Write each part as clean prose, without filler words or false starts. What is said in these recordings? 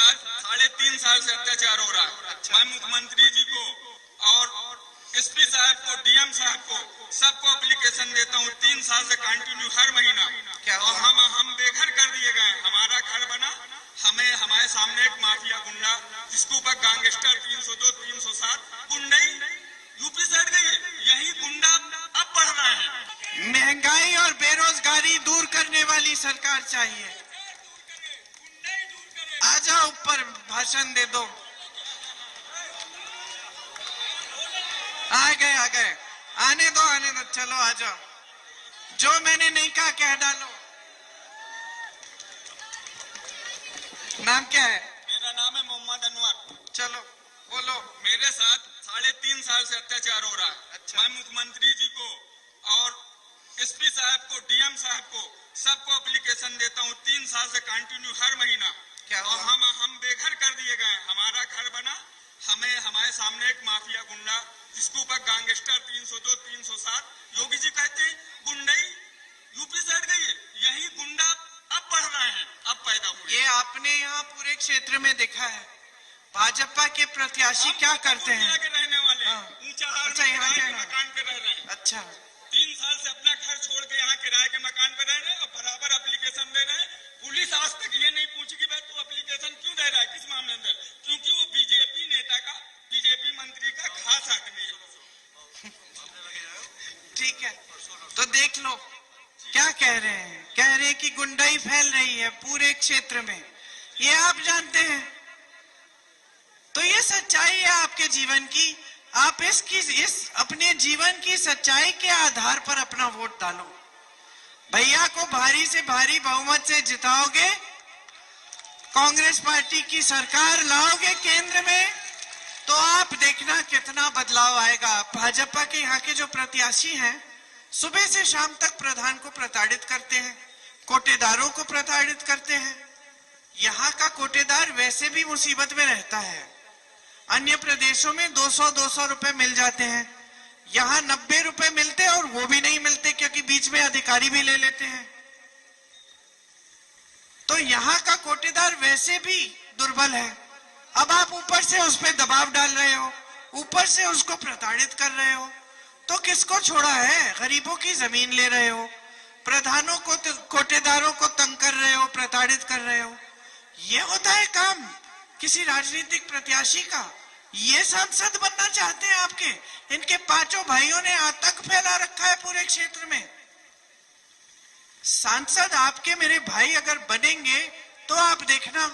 साथ 3.5 साल से अत्याचार हो रहा है। मैं मुख्यमंत्री जी को और एसपी साहब को, डीएम साहब को, सबको एप्लीकेशन देता हूँ 3 साल से कंटिन्यू हर महीना। और हम बेघर कर दिए गए। हमारा घर बना, हमारे सामने एक माफिया गुंडा जिसके ऊपर गैंगस्टर 302, 307 गुंडई यूपी से हट गई है। यही गुंडा अब बढ़ रहे हैं। महंगाई और बेरोजगारी दूर करने वाली सरकार चाहिए। आ जाओ ऊपर, भाषण दे दो। आ गए आने दो चलो आ जाओ। जो मैंने नहीं कहा कह डालो। नाम क्या है? मेरा नाम है मोहम्मद अनवर। चलो बोलो। मेरे साथ 3.5 साल से अत्याचार हो रहा है। अच्छा। मैं मुख्यमंत्री जी को और एसपी साहब को, डीएम साहब को, सबको एप्लीकेशन देता हूँ 3 साल से कंटिन्यू हर महीना। क्या और हम बेघर कर दिए गए। हमारा घर बना, हमारे सामने एक माफिया गुंडा जिसके ऊपर गैंगस्टर 302, 307 योगी जी कहते हैं गुंडई यूपी से हट गई है। यही गुंडा अब बढ़ रहे हैं, अब पैदा हुए। ये आपने यहाँ पूरे क्षेत्र में देखा है। भाजपा के प्रत्याशी क्या करते हैं? रहने वाले ऊंचाहार में किराए के मकान पे रह रहे हैं। अच्छा। 3 साल से अपना घर छोड़ के यहाँ किराए के मकान पे रह रहे हैं और बराबर एप्लीकेशन दे रहे हैं। पुलिस आज तक ये नहीं पूछी कि भाई तू एप्लीकेशन क्यों दे रहा है, किस मामले में? क्योंकि वो बीजेपी नेता का, बीजेपी मंत्री का खास आदमी है। ठीक है, तो देख लो क्या कह रहे हैं। कह रहे हैं कि गुंडाई फैल रही है पूरे क्षेत्र में। ये आप जानते हैं। तो ये सच्चाई है आपके जीवन की। आप इस अपने जीवन की सच्चाई के आधार पर अपना वोट डालो। भैया को भारी से भारी बहुमत से जिताओगे, कांग्रेस पार्टी की सरकार लाओगे केंद्र में, तो आप देखना कितना बदलाव आएगा। भाजपा के यहाँ के जो प्रत्याशी हैं, सुबह से शाम तक प्रधान को प्रताड़ित करते हैं, कोटेदारों को प्रताड़ित करते हैं। यहाँ का कोटेदार वैसे भी मुसीबत में रहता है। अन्य प्रदेशों में 200-200 रुपए मिल जाते हैं, यहाँ 90 रुपए मिलते हैं और वो भी नहीं मिलते क्योंकि बीच में अधिकारी भी ले लेते हैं। तो यहाँ का कोटेदार वैसे भी दुर्बल है। अब आप ऊपर से उस पर दबाव डाल रहे हो, ऊपर से उसको प्रताड़ित कर रहे हो, तो किसको छोड़ा है? गरीबों की जमीन ले रहे हो, प्रधानों को, कोटेदारों को तंग कर रहे हो, प्रताड़ित कर रहे हो। ये होता है काम किसी राजनीतिक प्रत्याशी का? ये सांसद बनना चाहते हैं आपके? इनके 5 भाइयों ने आतंक फैला रखा है पूरे क्षेत्र में। सांसद आपके मेरे भाई अगर बनेंगे तो आप देखना,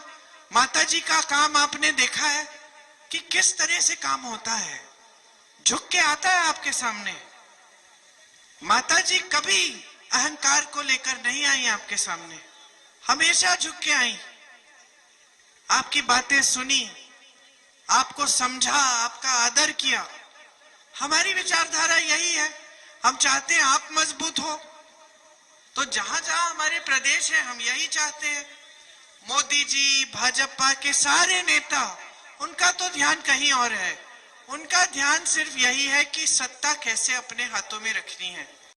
माताजी का काम आपने देखा है कि किस तरह से काम होता है। झुक के आता है आपके सामने। माताजी कभी अहंकार को लेकर नहीं आई आपके सामने, हमेशा झुक के आई। आपकी बातें सुनी, आपको समझा, आपका आदर किया। हमारी विचारधारा यही है। हम चाहते हैं आप मजबूत हो। तो जहां जहां हमारे प्रदेश है, हम यही चाहते हैं। मोदी जी, भाजपा के सारे नेता, उनका तो ध्यान कहीं और है। उनका ध्यान सिर्फ यही है कि सत्ता कैसे अपने हाथों में रखनी है।